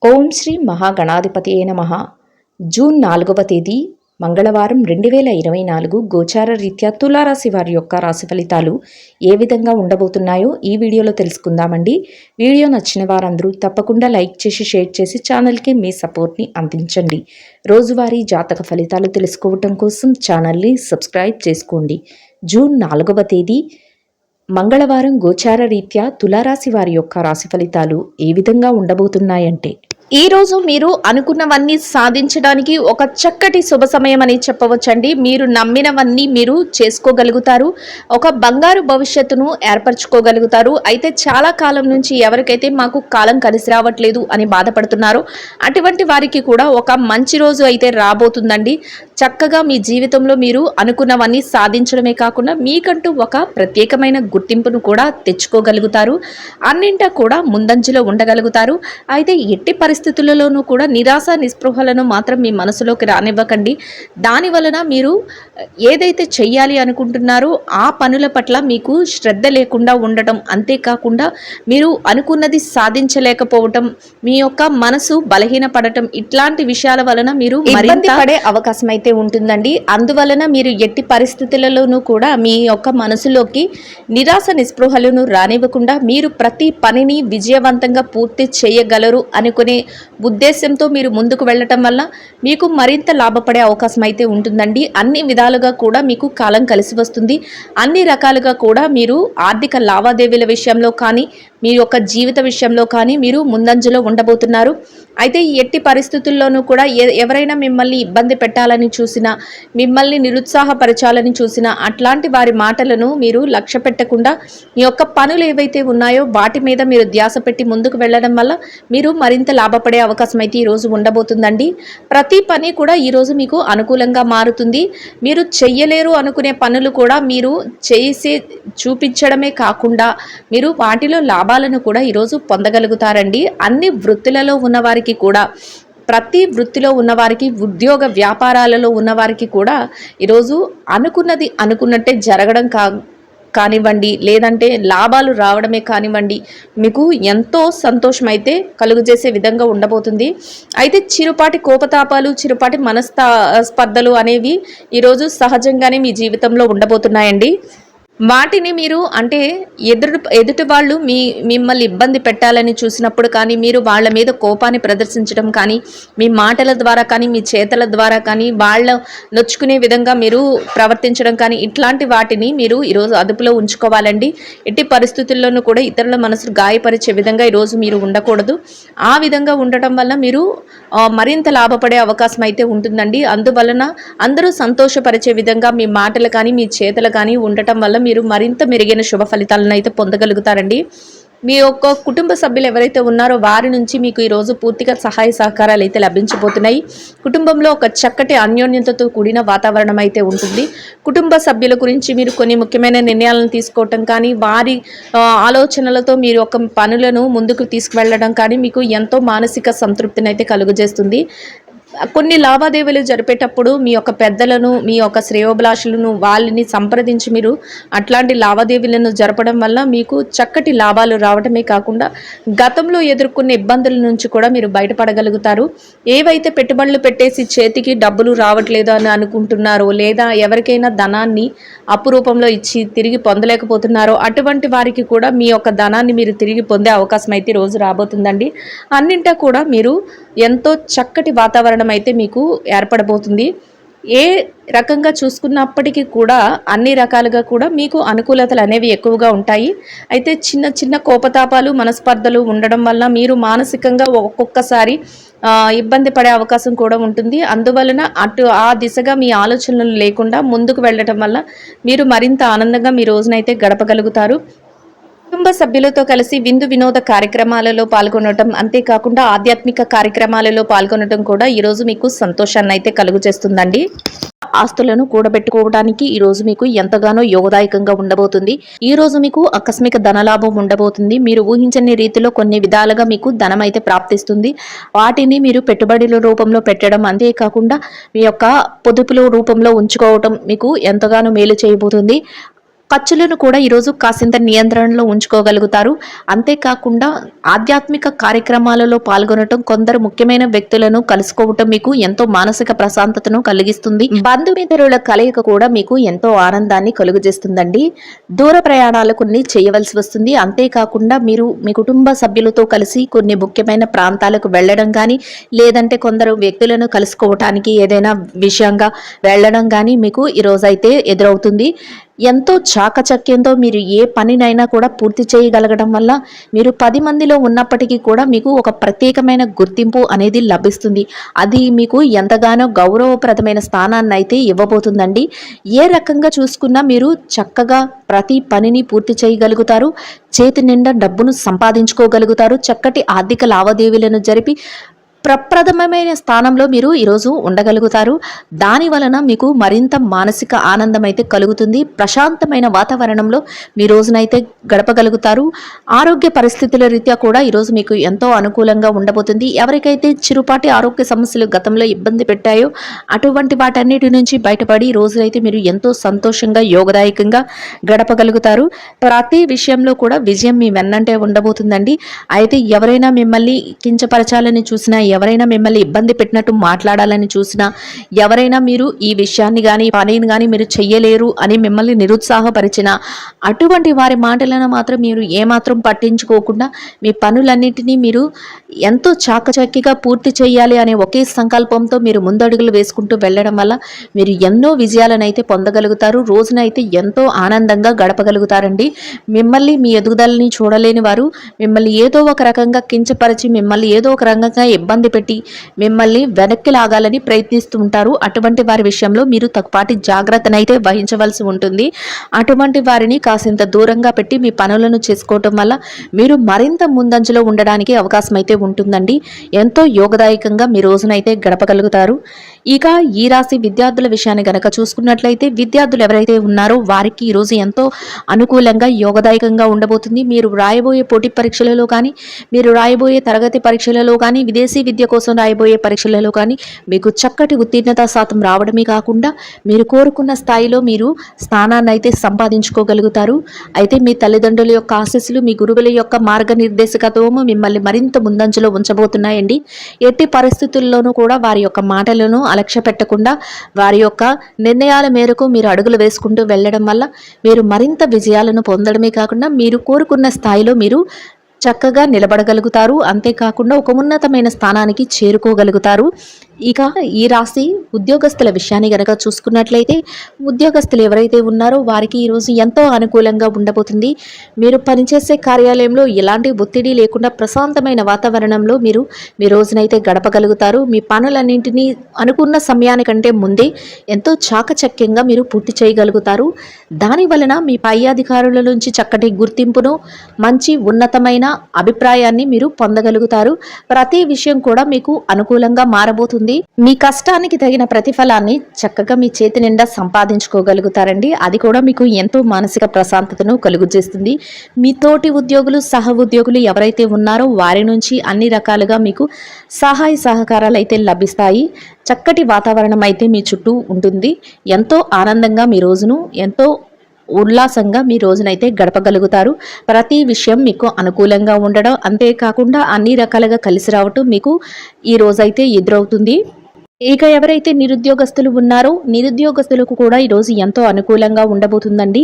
ఓం శ్రీ మహాగణాధిపతియే నమః. జూన్ 4వ తేదీ మంగళవారం 2024 గోచార రీత్యా తులారాశి వారి యొక్క రాశి ఫలితాలు ఏ విధంగా ఉండబోతున్నాయో ఈ వీడియోలో తెలుసుకుందామండి. వీడియో నచ్చిన వారందరూ తప్పకుండా లైక్ చేసి షేర్ చేసి ఛానల్కి మీ సపోర్ట్ని అందించండి. రోజువారీ జాతక ఫలితాలు తెలుసుకోవటం కోసం ఛానల్ని సబ్స్క్రైబ్ చేసుకోండి. జూన్ 4వ తేదీ మంగళవారం గోచార రీత్యా తులారాశి వారి యొక్క రాశి ఫలితాలు ఏ విధంగా ఉండబోతున్నాయంటే, ఈ రోజు మీరు అనుకున్నవన్నీ సాధించడానికి ఒక చక్కటి శుభ సమయం అని చెప్పవచ్చండి. మీరు నమ్మినవన్నీ మీరు చేసుకోగలుగుతారు. ఒక బంగారు భవిష్యత్తును ఏర్పరచుకోగలుగుతారు. అయితే చాలా కాలం నుంచి ఎవరికైతే మాకు కాలం కలిసి రావట్లేదు అని బాధపడుతున్నారో అటువంటి వారికి కూడా ఒక మంచి రోజు అయితే రాబోతుందండి. చక్కగా మీ జీవితంలో మీరు అనుకున్నవన్నీ సాధించడమే కాకుండా మీకంటూ ఒక ప్రత్యేకమైన గుర్తింపును కూడా తెచ్చుకోగలుగుతారు. అన్నింటా కూడా ముందంజలో ఉండగలుగుతారు. అయితే ఎట్టి పరిస్థితులలోనూ కూడా నిరాశ నిస్పృహలను మాత్రం మీ మనసులోకి రానివ్వకండి. దాని వలన మీరు ఏదైతే చెయ్యాలి అనుకుంటున్నారో ఆ పనుల పట్ల మీకు శ్రద్ధ లేకుండా ఉండటం, అంతేకాకుండా మీరు అనుకున్నది సాధించలేకపోవటం, మీ యొక్క మనసు బలహీనపడటం, ఇట్లాంటి విషయాల వలన మీరు ఇబ్బంది పడే అవకాశం అయితే ఉంటుందండి. అందువలన మీరు ఎట్టి పరిస్థితులలోనూ కూడా మీ యొక్క మనసులోకి నిరాశ నిస్పృహలను రానివ్వకుండా మీరు ప్రతి పనిని విజయవంతంగా పూర్తి చేయగలరు అనుకునే ఉద్దేశంతో మీరు ముందుకు వెళ్ళటం వల్ల మీకు మరింత లాభపడే అవకాశం అయితే ఉంటుందండి. అన్ని విధాలుగా కూడా మీకు కాలం కలిసి వస్తుంది. అన్ని రకాలుగా కూడా మీరు ఆర్థిక లావాదేవీల విషయంలో కానీ మీ యొక్క జీవిత విషయంలో కానీ మీరు ముందంజలో ఉండబోతున్నారు. అయితే ఎట్టి పరిస్థితుల్లోనూ కూడా ఎవరైనా మిమ్మల్ని ఇబ్బంది పెట్టాలని చూసినా, మిమ్మల్ని నిరుత్సాహపరచాలని చూసినా అట్లాంటి వారి మాటలను మీరు లక్ష్య పెట్టకుండా మీ యొక్క పనులు ఏవైతే ఉన్నాయో వాటి మీద మీరు ధ్యాస పెట్టి ముందుకు వెళ్ళడం వల్ల మీరు మరింత లాభపడే అవకాశం అయితే ఈరోజు ఉండబోతుందండి. ప్రతి పని కూడా ఈరోజు మీకు అనుకూలంగా మారుతుంది. మీరు చెయ్యలేరు అనుకునే పనులు కూడా మీరు చేసి చూపించడమే కాకుండా మీరు వాటిలో లాభాలను కూడా ఈరోజు పొందగలుగుతారండి. అన్ని వృత్తులలో ఉన్నవారికి కూడా, ప్రతి వృత్తిలో ఉన్నవారికి, ఉద్యోగ వ్యాపారాలలో ఉన్నవారికి కూడా ఈరోజు అనుకున్నది అనుకున్నట్టే జరగడం కానివ్వండి, లేదంటే లాభాలు రావడమే కానివ్వండి, మీకు ఎంతో సంతోషం అయితే కలుగజేసే విధంగా ఉండబోతుంది. అయితే చిరుపాటి కోపతాపాలు, చిరుపాటి స్పర్ధలు అనేవి ఈరోజు సహజంగానే మీ జీవితంలో ఉండబోతున్నాయండి. వాటిని మీరు అంటే ఎదుటి వాళ్ళు మిమ్మల్ని ఇబ్బంది పెట్టాలని చూసినప్పుడు కానీ, మీరు వాళ్ళ మీద కోపాన్ని ప్రదర్శించడం కానీ, మీ మాటల ద్వారా కానీ, మీ చేతల ద్వారా కానీ, వాళ్ళ నొచ్చుకునే విధంగా మీరు ప్రవర్తించడం కానీ, ఇట్లాంటి వాటిని మీరు ఈరోజు అదుపులో ఉంచుకోవాలండి. ఎట్టి పరిస్థితుల్లోనూ కూడా ఇతరుల మనసును గాయపరిచే విధంగా ఈరోజు మీరు ఉండకూడదు. ఆ విధంగా ఉండటం వల్ల మీరు మరింత లాభపడే అవకాశం అయితే ఉంటుందండి. అందువలన అందరూ సంతోషపరిచే విధంగా మీ మాటలు కానీ, మీ చేతలు కానీ ఉండటం వల్ల మీరు మరింత మెరుగైన శుభ ఫలితాలను అయితే పొందగలుగుతారండి. మీ యొక్క కుటుంబ సభ్యులు ఎవరైతే ఉన్నారో వారి నుంచి మీకు ఈరోజు పూర్తిగా సహాయ సహకారాలు అయితే లభించబోతున్నాయి. కుటుంబంలో ఒక చక్కటి అన్యోన్యతతో కూడిన వాతావరణం అయితే ఉంటుంది. కుటుంబ సభ్యుల గురించి మీరు కొన్ని ముఖ్యమైన నిర్ణయాలను తీసుకోవటం కానీ, వారి ఆలోచనలతో మీరు ఒక పనులను ముందుకు తీసుకువెళ్ళడం కానీ మీకు ఎంతో మానసిక సంతృప్తిని అయితే కలుగజేస్తుంది. కొన్ని లావాదేవీలు జరిపేటప్పుడు మీ యొక్క పెద్దలను, మీ యొక్క శ్రేయోభిలాషులను వాళ్ళని సంప్రదించి మీరు అట్లాంటి లావాదేవీలను జరపడం వల్ల మీకు చక్కటి లాభాలు రావడమే కాకుండా గతంలో ఎదుర్కొన్న ఇబ్బందుల నుంచి కూడా మీరు బయటపడగలుగుతారు. ఏవైతే పెట్టుబడులు పెట్టేసి చేతికి డబ్బులు రావట్లేదు అని అనుకుంటున్నారో, లేదా ఎవరికైనా ధనాన్ని అప్పు రూపంలో ఇచ్చి తిరిగి పొందలేకపోతున్నారో అటువంటి వారికి కూడా మీ యొక్క ధనాన్ని మీరు తిరిగి పొందే అవకాశం అయితే రోజు రాబోతుందండి. అన్నింటా కూడా మీరు ఎంతో చక్కటి వాతావరణం అయితే మీకు ఏర్పడబోతుంది. ఏ రకంగా చూసుకున్నప్పటికీ కూడా అన్ని రకాలుగా కూడా మీకు అనుకూలతలు అనేవి ఎక్కువగా ఉంటాయి. అయితే చిన్న చిన్న కోపతాపాలు, మనస్పర్ధలు ఉండడం వల్ల మీరు మానసికంగా ఒక్కొక్కసారి ఇబ్బంది పడే అవకాశం కూడా ఉంటుంది. అందువలన ఆ దిశగా మీ ఆలోచనలు లేకుండా ముందుకు వెళ్ళటం వల్ల మీరు మరింత ఆనందంగా మీ రోజునైతే గడపగలుగుతారు. కుటుంబ సభ్యులతో కలిసి విందు వినోద కార్యక్రమాలలో పాల్గొనడం, అంతేకాకుండా ఆధ్యాత్మిక కార్యక్రమాలలో పాల్గొనడం కూడా ఈరోజు మీకు సంతోషాన్ని అయితే కలుగజేస్తుందండి. ఆస్తులను కూడబెట్టుకోవడానికి ఈరోజు మీకు ఎంతగానో యోగదాయకంగా ఉండబోతుంది. ఈ రోజు మీకు ఆకస్మిక ధనలాభం ఉండబోతుంది. మీరు ఊహించని రీతిలో కొన్ని విధాలుగా మీకు ధనం అయితే ప్రాప్తిస్తుంది. వాటిని మీరు పెట్టుబడుల రూపంలో పెట్టడం, అంతేకాకుండా మీ యొక్క పొదుపుల రూపంలో ఉంచుకోవటం మీకు ఎంతగానో మేలు చేయబోతుంది. ఖర్చులను కూడా ఈరోజు కాసింత నియంత్రణలో ఉంచుకోగలుగుతారు. అంతేకాకుండా ఆధ్యాత్మిక కార్యక్రమాలలో పాల్గొనటం, కొందరు ముఖ్యమైన వ్యక్తులను కలుసుకోవటం మీకు ఎంతో మానసిక ప్రశాంతతను కలిగిస్తుంది. బంధుమిత్రుల కలయిక కూడా మీకు ఎంతో ఆనందాన్ని కలుగజేస్తుందండి. దూర ప్రయాణాలు కొన్ని చేయవలసి వస్తుంది. అంతేకాకుండా మీరు మీ కుటుంబ సభ్యులతో కలిసి కొన్ని ముఖ్యమైన ప్రాంతాలకు వెళ్ళడం కానీ, లేదంటే కొందరు వ్యక్తులను కలుసుకోవటానికి ఏదైనా విషయంగా వెళ్ళడం కానీ మీకు ఈరోజైతే ఎదురవుతుంది. ఎంతో చాకచక్యంతో మీరు ఏ పనినైనా కూడా పూర్తి చేయగలగడం వల్ల మీరు 10 మందిలో ఉన్నప్పటికీ కూడా మీకు ఒక ప్రత్యేకమైన గుర్తింపు అనేది లభిస్తుంది. అది మీకు ఎంతగానో గౌరవప్రదమైన స్థానాన్ని అయితే ఇవ్వబోతుందండి. ఏ రకంగా చూసుకున్నా మీరు చక్కగా ప్రతి పనిని పూర్తి చేయగలుగుతారు. చేతి నిండా డబ్బును సంపాదించుకోగలుగుతారు. చక్కటి ఆర్థిక లావాదేవీలను జరిపి ప్రప్రథమమైన స్థానంలో మీరు ఈరోజు ఉండగలుగుతారు. దాని వలన మీకు మరింత మానసిక ఆనందం అయితే కలుగుతుంది. ప్రశాంతమైన వాతావరణంలో మీ రోజునైతే గడపగలుగుతారు. ఆరోగ్య పరిస్థితుల రీత్యా కూడా ఈరోజు మీకు ఎంతో అనుకూలంగా ఉండబోతుంది. ఎవరికైతే చిరుపాటి ఆరోగ్య సమస్యలు గతంలో ఇబ్బంది పెట్టాయో అటువంటి వాటన్నిటి నుంచి బయటపడి ఈ రోజునైతే మీరు ఎంతో సంతోషంగా యోగదాయకంగా గడపగలుగుతారు. ప్రతి విషయంలో కూడా విజయం మీ వెన్నంటే ఉండబోతుందండి. అయితే ఎవరైనా మిమ్మల్ని కించపరచాలని చూసినా, ఎవరైనా మిమ్మల్ని ఇబ్బంది పెట్టినట్టు మాట్లాడాలని చూసినా, ఎవరైనా మీరు ఈ విషయాన్ని కానీ పనిని కానీ మీరు చెయ్యలేరు అని మిమ్మల్ని నిరుత్సాహపరిచినా, అటువంటి వారి మాటలను మాత్రం మీరు ఏమాత్రం పట్టించుకోకుండా మీ పనులన్నింటినీ మీరు ఎంతో చాకచక్యంగా పూర్తి చేయాలి అనే ఒకే సంకల్పంతో మీరు ముందడుగులు వేసుకుంటూ వెళ్ళడం వల్ల మీరు ఎన్నో విజయాలను అయితే పొందగలుగుతారు. రోజునైతే ఎంతో ఆనందంగా గడపగలుగుతారండి. మిమ్మల్ని మీ ఎదుగుదలని చూడలేని వారు మిమ్మల్ని ఏదో ఒక రకంగా కించపరిచి, మిమ్మల్ని ఏదో ఒక రకంగా ఇబ్బంది పెట్టి మిమ్మల్ని వెనక్కి లాగాలని ప్రయత్నిస్తూ ఉంటారు. అటువంటి వారి విషయంలో మీరు తక్కుపాటి జాగ్రత్తనైతే వహించవలసి ఉంటుంది. అటువంటి వారిని కాసింత దూరంగా పెట్టి మీ పనులను చేసుకోవటం వల్ల మీరు మరింత ముందంజలో ఉండడానికి అవకాశం అయితే ఉంటుందండి. ఎంతో యోగదాయకంగా మీ రోజునైతే గడపగలుగుతారు. ఇక ఈ రాశి విద్యార్థుల విషయాన్ని గనక చూసుకున్నట్లయితే, విద్యార్థులు ఎవరైతే ఉన్నారో వారికి ఈరోజు ఎంతో అనుకూలంగా యోగదాయకంగా ఉండబోతుంది. మీరు రాయబోయే పోటీ పరీక్షలలో కానీ, మీరు రాయబోయే తరగతి పరీక్షలలో కానీ, విదేశీ విద్య కోసం రాయబోయే పరీక్షలలో కానీ మీకు చక్కటి ఉత్తీర్ణత శాతం రావడమే కాకుండా మీరు కోరుకున్న స్థాయిలో మీరు స్థానాన్ని అయితే సంపాదించుకోగలుగుతారు. అయితే మీ తల్లిదండ్రుల యొక్క ఆశీస్సులు, మీ గురువుల యొక్క మార్గనిర్దేశకత్వము మిమ్మల్ని మరింత ముందంజలో ఉంచబోతున్నాయండి. ఎట్టి పరిస్థితుల్లోనూ కూడా వారి యొక్క మాటలను అలక్ష్య పెట్టకుండా వారి యొక్క నిర్ణయాల మేరకు మీరు అడుగులు వేసుకుంటూ వెళ్ళడం వల్ల మీరు మరింత విజయాలను పొందడమే కాకుండా మీరు కోరుకున్న స్థాయిలో మీరు చక్కగా నిలబడగలుగుతారు. అంతేకాకుండా ఒక ఉన్నతమైన స్థానానికి చేరుకోగలుగుతారు. ఇక ఈ రాశి ఉద్యోగస్తుల విషయాన్ని గనక చూసుకున్నట్లయితే, ఉద్యోగస్తులు ఎవరైతే ఉన్నారో వారికి ఈరోజు ఎంతో అనుకూలంగా ఉండబోతుంది. మీరు పనిచేసే కార్యాలయంలో ఎలాంటి ఒత్తిడి లేకుండా ప్రశాంతమైన వాతావరణంలో మీరు మీ రోజునైతే గడపగలుగుతారు. మీ పనులన్నింటినీ అనుకున్న సమయానికంటే ముందే ఎంతో చాకచక్యంగా మీరు పూర్తి చేయగలుగుతారు. దాని వలన మీ పై అధికారుల నుంచి చక్కటి గుర్తింపును, మంచి ఉన్నతమైన అభిప్రాయాన్ని మీరు పొందగలుగుతారు. ప్రతి విషయం కూడా మీకు అనుకూలంగా మారబోతుంది. మీ కష్టానికి తగిన ప్రతిఫలాన్ని చక్కగా మీ చేతి నిండా సంపాదించుకోగలుగుతారండి. అది కూడా మీకు ఎంతో మానసిక ప్రశాంతతను కలుగజేస్తుంది. మీ తోటి ఉద్యోగులు, సహ ఉద్యోగులు ఎవరైతే ఉన్నారో వారి నుంచి అన్ని రకాలుగా మీకు సహాయ సహకారాలు అయితే లభిస్తాయి. చక్కటి వాతావరణం అయితే మీ చుట్టూ ఉంటుంది. ఎంతో ఆనందంగా మీ రోజును ఎంతో ఉల్లాసంగా మీ రోజునైతే గడపగలుగుతారు. ప్రతి విషయం మీకు అనుకూలంగా ఉండడం, అంతేకాకుండా అన్ని రకాలుగా కలిసి రావటం మీకు ఈ రోజైతే ఎదురవుతుంది. ఇక ఎవరైతే నిరుద్యోగస్తులు ఉన్నారో నిరుద్యోగస్తులకు కూడా ఈరోజు ఎంతో అనుకూలంగా ఉండబోతుందండి.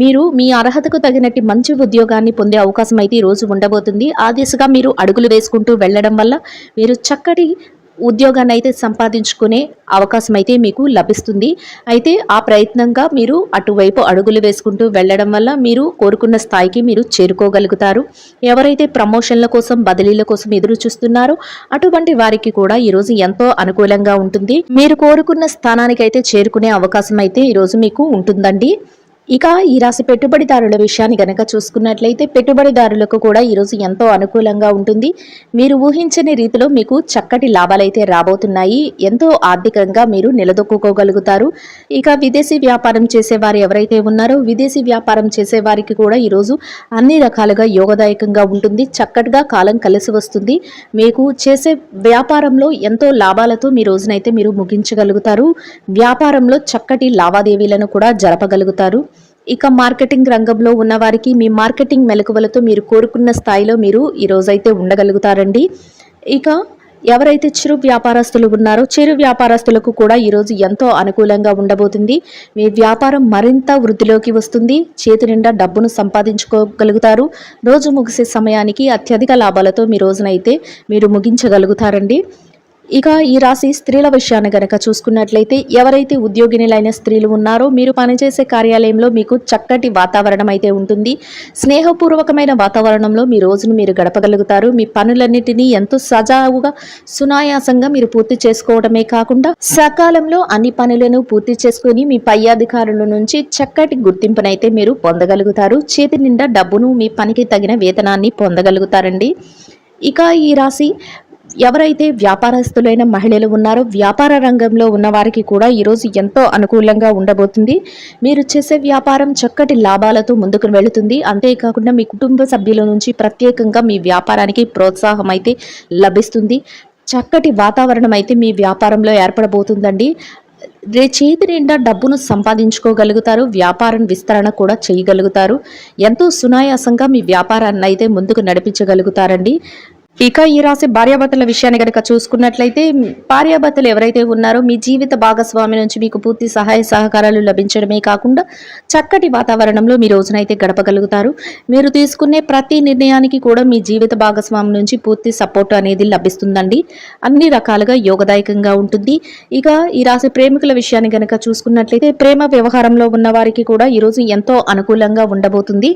మీరు మీ అర్హతకు తగినట్టు మంచి ఉద్యోగాన్ని పొందే అవకాశం అయితే ఈరోజు ఉండబోతుంది. ఆ దిశగా మీరు అడుగులు వేసుకుంటూ వెళ్ళడం వల్ల మీరు చక్కటి ఉద్యోగాన్ని అయితే సంపాదించుకునే అవకాశం అయితే మీకు లభిస్తుంది. అయితే ఆ ప్రయత్నంగా మీరు అటువైపు అడుగులు వేసుకుంటూ వెళ్ళడం వల్ల మీరు కోరుకున్న స్థాయికి మీరు చేరుకోగలుగుతారు. ఎవరైతే ప్రమోషన్ల కోసం, బదిలీల కోసం ఎదురు చూస్తున్నారో అటువంటి వారికి కూడా ఈరోజు ఎంతో అనుకూలంగా ఉంటుంది. మీరు కోరుకున్న స్థానానికి అయితే చేరుకునే అవకాశం అయితే ఈరోజు మీకు ఉంటుందండి. ఇక ఈ రాశి పెట్టుబడిదారుల విషయాన్ని గనక చూసుకున్నట్లయితే, పెట్టుబడిదారులకు కూడా ఈరోజు ఎంతో అనుకూలంగా ఉంటుంది. మీరు ఊహించని రీతిలో మీకు చక్కటి లాభాలైతే రాబోతున్నాయి. ఎంతో ఆర్థికంగా మీరు నిలదొక్కుకోగలుగుతారు. ఇక విదేశీ వ్యాపారం చేసేవారు ఎవరైతే ఉన్నారో విదేశీ వ్యాపారం చేసేవారికి కూడా ఈరోజు అన్ని రకాలుగా యోగదాయకంగా ఉంటుంది. చక్కటిగా కాలం కలిసి వస్తుంది. మీకు చేసే వ్యాపారంలో ఎంతో లాభాలతో మీ రోజునైతే మీరు ముగించగలుగుతారు. వ్యాపారంలో చక్కటి లావాదేవీలను కూడా జరపగలుగుతారు. ఇక మార్కెటింగ్ రంగంలో ఉన్నవారికి మీ మార్కెటింగ్ మెలకువలతో మీరు కోరుకున్న స్థాయిలో మీరు ఈరోజైతే ఉండగలుగుతారండి. ఇక ఎవరైతే చిరు వ్యాపారస్తులు ఉన్నారో చిరు వ్యాపారస్తులకు కూడా ఈరోజు ఎంతో అనుకూలంగా ఉండబోతుంది. మీ వ్యాపారం మరింత వృద్ధిలోకి వస్తుంది. చేతి నిండా డబ్బును సంపాదించుకోగలుగుతారు. రోజు ముగిసే సమయానికి అత్యధిక లాభాలతో మీ రోజునైతే మీరు ముగించగలుగుతారండి. ఇక ఈ రాశి స్త్రీల విషయాన్ని గనక చూసుకున్నట్లయితే ఎవరైతే ఉద్యోగినులైన స్త్రీలు ఉన్నారో మీరు పనిచేసే కార్యాలయంలో మీకు చక్కటి వాతావరణం అయితే ఉంటుంది. స్నేహపూర్వకమైన వాతావరణంలో మీ రోజును మీరు గడపగలుగుతారు. మీ పనులన్నిటినీ ఎంతో సజావుగా సునాయాసంగా మీరు పూర్తి చేసుకోవడమే కాకుండా సకాలంలో అన్ని పనులను పూర్తి చేసుకుని మీ పై అధికారుల నుంచి చక్కటి గుర్తింపునైతే మీరు పొందగలుగుతారు. చేతి నిండా డబ్బును మీ పనికి తగిన వేతనాన్ని పొందగలుగుతారండి. ఇక ఈ రాశి ఎవరైతే వ్యాపారస్తులైన మహిళలు ఉన్నారో వ్యాపార రంగంలో ఉన్న వారికి కూడా ఈరోజు ఎంతో అనుకూలంగా ఉండబోతుంది. మీరు చేసే వ్యాపారం చక్కటి లాభాలతో ముందుకు వెళుతుంది. అంతేకాకుండా మీ కుటుంబ సభ్యుల నుంచి ప్రత్యేకంగా మీ వ్యాపారానికి ప్రోత్సాహం అయితే లభిస్తుంది. చక్కటి వాతావరణం అయితే మీ వ్యాపారంలో ఏర్పడబోతుందండి. చేతి నిండా డబ్బును సంపాదించుకోగలుగుతారు. వ్యాపారం విస్తరణ కూడా చేయగలుగుతారు. ఎంతో సునాయాసంగా మీ వ్యాపారాన్ని అయితే ముందుకు నడిపించగలుగుతారండి. ఇక ఈ రాశి భార్యాభర్తల విషయాన్ని కనుక చూసుకున్నట్లయితే భార్యాభర్తలు ఎవరైతే ఉన్నారో మీ జీవిత భాగస్వామి నుంచి మీకు పూర్తి సహాయ సహకారాలు లభించడమే కాకుండా చక్కటి వాతావరణంలో మీ రోజునైతే గడపగలుగుతారు. మీరు తీసుకునే ప్రతి నిర్ణయానికి కూడా మీ జీవిత భాగస్వామి నుంచి పూర్తి సపోర్ట్ అనేది లభిస్తుందండి. అన్ని రకాలుగా యోగదాయకంగా ఉంటుంది. ఇక ఈ రాశి ప్రేమికుల విషయాన్ని కనుక చూసుకున్నట్లయితే ప్రేమ వ్యవహారంలో ఉన్న వారికి కూడా ఈరోజు ఎంతో అనుకూలంగా ఉండబోతుంది.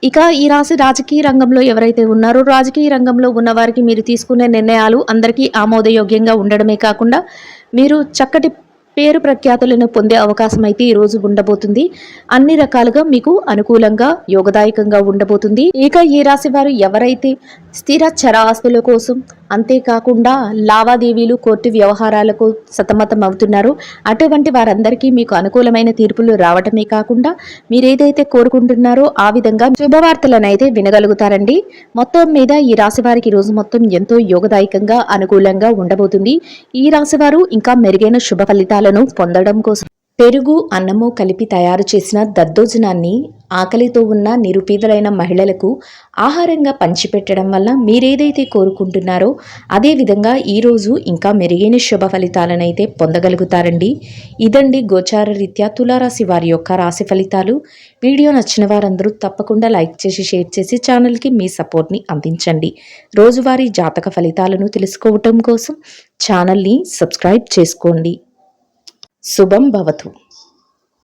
ఇక ఈ రాశి రాజకీయ రంగంలో ఎవరైతే ఉన్నారో రాజకీయ రంగంలో ఉన్న వారికి మీరు తీసుకునే నిర్ణయాలు అందరికీ ఆమోదయోగ్యంగా ఉండడమే కాకుండా మీరు చక్కటి పేరు ప్రఖ్యాతులను పొందే అవకాశం అయితే ఈ రోజు ఉండబోతుంది. అన్ని రకాలుగా మీకు అనుకూలంగా యోగదాయకంగా ఉండబోతుంది. ఇక ఈ రాశి వారు ఎవరైతే స్థిర చర ఆస్తుల కోసం అంతేకాకుండా లావాదేవీలు కోర్టు వ్యవహారాలకు సతమతం అవుతున్నారో అటువంటి వారందరికీ మీకు అనుకూలమైన తీర్పులు రావటమే కాకుండా మీరేదైతే కోరుకుంటున్నారో ఆ విధంగా శుభవార్తలను అయితే వినగలుగుతారండి. మొత్తం మీద ఈ రాశి వారికి రోజు మొత్తం ఎంతో యోగదాయకంగా అనుకూలంగా ఉండబోతుంది. ఈ రాశి వారు ఇంకా మెరుగైన శుభ ఫలితాలను పొందడం కోసం పెరుగు అన్నము కలిపి తయారు చేసిన దద్దోజనాన్ని ఆకలితో ఉన్న నిరుపేదలైన మహిళలకు ఆహారంగా పంచిపెట్టడం వల్ల మీరేదైతే కోరుకుంటున్నారో అదేవిధంగా ఈరోజు ఇంకా మెరుగైన శుభ ఫలితాలనైతే పొందగలుగుతారండి. ఇదండి గోచార రీత్యా తులారాశి వారి యొక్క రాశి ఫలితాలు. వీడియో నచ్చిన వారందరూ తప్పకుండా లైక్ చేసి షేర్ చేసి ఛానల్కి మీ సపోర్ట్ని అందించండి. రోజువారీ జాతక ఫలితాలను తెలుసుకోవటం కోసం ఛానల్ని సబ్స్క్రైబ్ చేసుకోండి. శుభం భవతు.